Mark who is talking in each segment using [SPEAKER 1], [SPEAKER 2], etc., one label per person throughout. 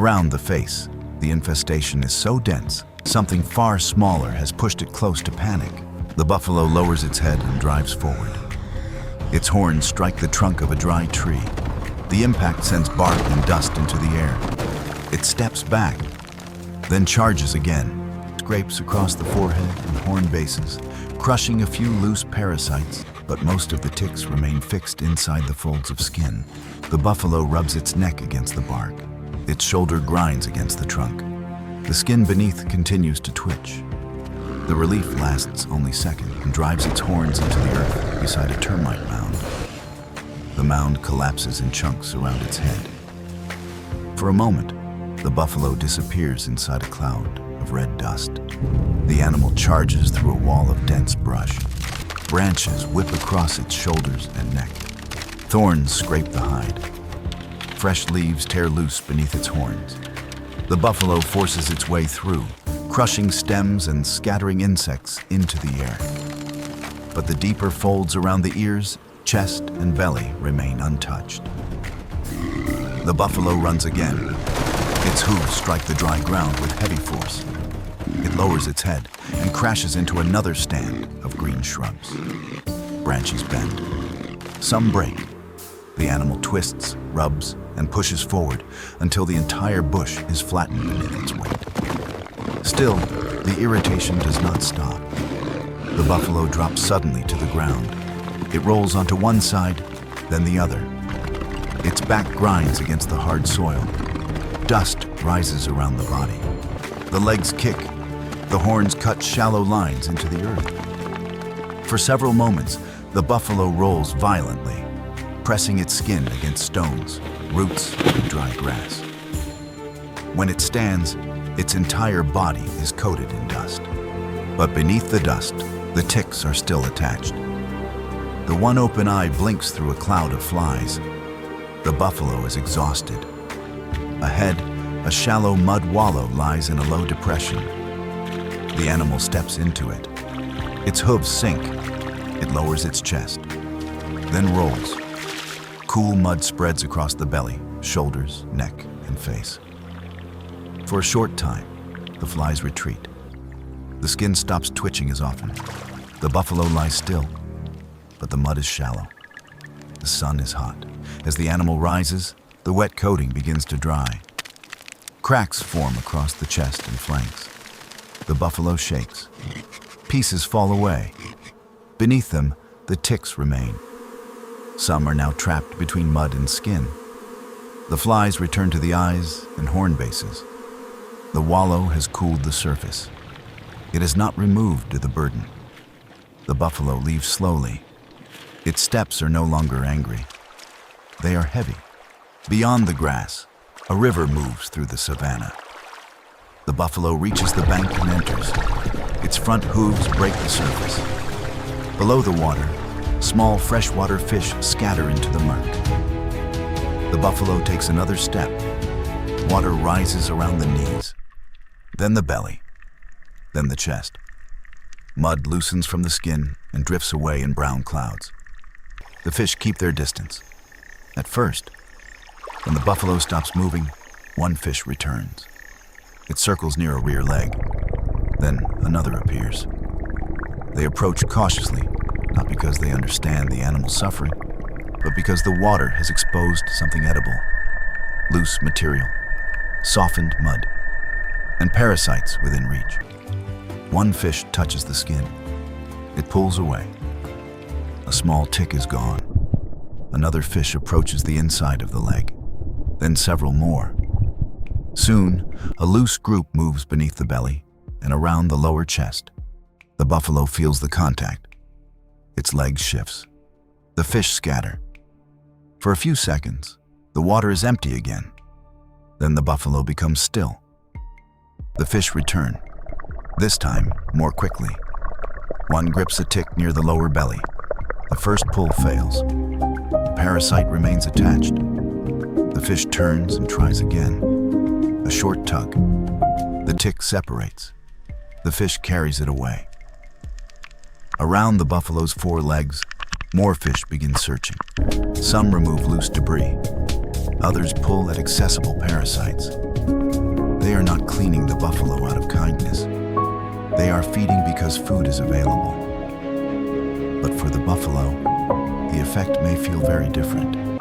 [SPEAKER 1] Around the face, the infestation is so dense, something far smaller has pushed it close to panic. The buffalo lowers its head and drives forward. Its horns strike the trunk of a dry tree. The impact sends bark and dust into the air. It steps back, then charges again, scrapes across the forehead and horn bases, crushing a few loose parasites, but most of the ticks remain fixed inside the folds of skin. The buffalo rubs its neck against the bark. Its shoulder grinds against the trunk. The skin beneath continues to twitch. The relief lasts only seconds and drives its horns into the earth beside a termite mound. The mound collapses in chunks around its head. For a moment, the buffalo disappears inside a cloud of red dust. The animal charges through a wall of dense brush. Branches whip across its shoulders and neck. Thorns scrape the hide. Fresh leaves tear loose beneath its horns. The buffalo forces its way through, crushing stems and scattering insects into the air. But the deeper folds around the ears, chest, and belly remain untouched. The buffalo runs again. Its hooves strike the dry ground with heavy force. It lowers its head and crashes into another stand of green shrubs. Branches bend. Some break. The animal twists, rubs, and pushes forward until the entire bush is flattened beneath its weight. Still, the irritation does not stop. The buffalo drops suddenly to the ground. It rolls onto one side, then the other. Its back grinds against the hard soil. Dust rises around the body. The legs kick. The horns cut shallow lines into the earth. For several moments, the buffalo rolls violently, pressing its skin against stones, roots, and dry grass. When it stands, its entire body is coated in dust. But beneath the dust, the ticks are still attached. The one open eye blinks through a cloud of flies. The buffalo is exhausted. Ahead, a shallow mud wallow lies in a low depression. The animal steps into it. Its hooves sink. It lowers its chest, then rolls. Cool mud spreads across the belly, shoulders, neck, and face. For a short time, the flies retreat. The skin stops twitching as often. The buffalo lies still, but the mud is shallow. The sun is hot. As the animal rises, the wet coating begins to dry. Cracks form across the chest and flanks. The buffalo shakes. Pieces fall away. Beneath them, the ticks remain. Some are now trapped between mud and skin. The flies return to the eyes and horn bases. The wallow has cooled the surface. It has not removed the burden. The buffalo leaves slowly. Its steps are no longer angry. They are heavy. Beyond the grass, a river moves through the savanna. The buffalo reaches the bank and enters. Its front hooves break the surface. Below the water, small freshwater fish scatter into the murk. The buffalo takes another step. Water rises around the knees, then the belly, then the chest. Mud loosens from the skin and drifts away in brown clouds. The fish keep their distance. At first, when the buffalo stops moving, one fish returns. It circles near a rear leg. Then another appears. They approach cautiously, not because they understand the animal's suffering, but because the water has exposed something edible. Loose material, softened mud, and parasites within reach. One fish touches the skin. It pulls away. A small tick is gone. Another fish approaches the inside of the leg, then several more. Soon, a loose group moves beneath the belly and around the lower chest. The buffalo feels the contact. Its leg shifts. The fish scatter. For a few seconds, the water is empty again. Then the buffalo becomes still. The fish return, this time more quickly. One grips a tick near the lower belly. The first pull fails. The parasite remains attached. The fish turns and tries again. A short tug. The tick separates. The fish carries it away. Around the buffalo's four legs, more fish begin searching. Some remove loose debris. Others pull at accessible parasites. They are not cleaning the buffalo out of kindness. They are feeding because food is available. But for the buffalo, the effect may feel very different.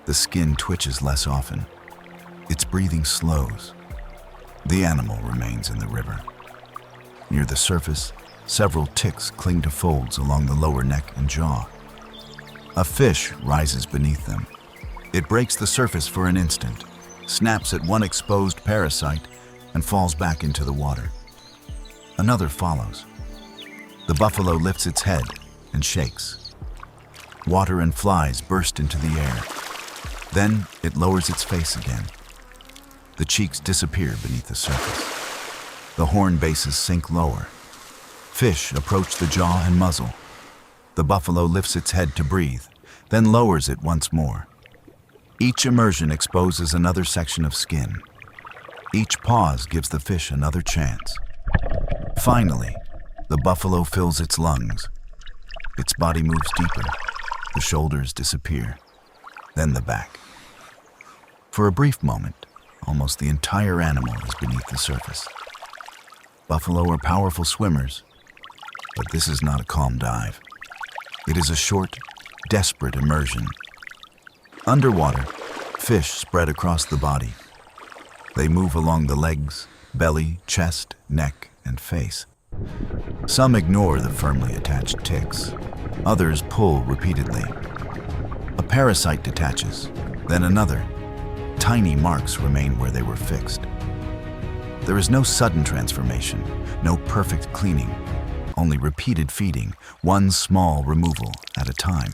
[SPEAKER 1] The skin twitches less often. Its breathing slows. The animal remains in the river. Near the surface, several ticks cling to folds along the lower neck and jaw. A fish rises beneath them. It breaks the surface for an instant, snaps at one exposed parasite, and falls back into the water. Another follows. The buffalo lifts its head and shakes. Water and flies burst into the air. Then it lowers its face again. The cheeks disappear beneath the surface. The horn bases sink lower. Fish approach the jaw and muzzle. The buffalo lifts its head to breathe, then lowers it once more. Each immersion exposes another section of skin. Each pause gives the fish another chance. Finally, the buffalo fills its lungs. Its body moves deeper. The shoulders disappear. Then the back. For a brief moment, almost the entire animal is beneath the surface. Buffalo are powerful swimmers, but this is not a calm dive. It is a short, desperate immersion. Underwater, fish spread across the body. They move along the legs, belly, chest, neck, and face. Some ignore the firmly attached ticks. Others pull repeatedly. A parasite detaches, then another. Tiny marks remain where they were fixed. There is no sudden transformation, no perfect cleaning, only repeated feeding, one small removal at a time.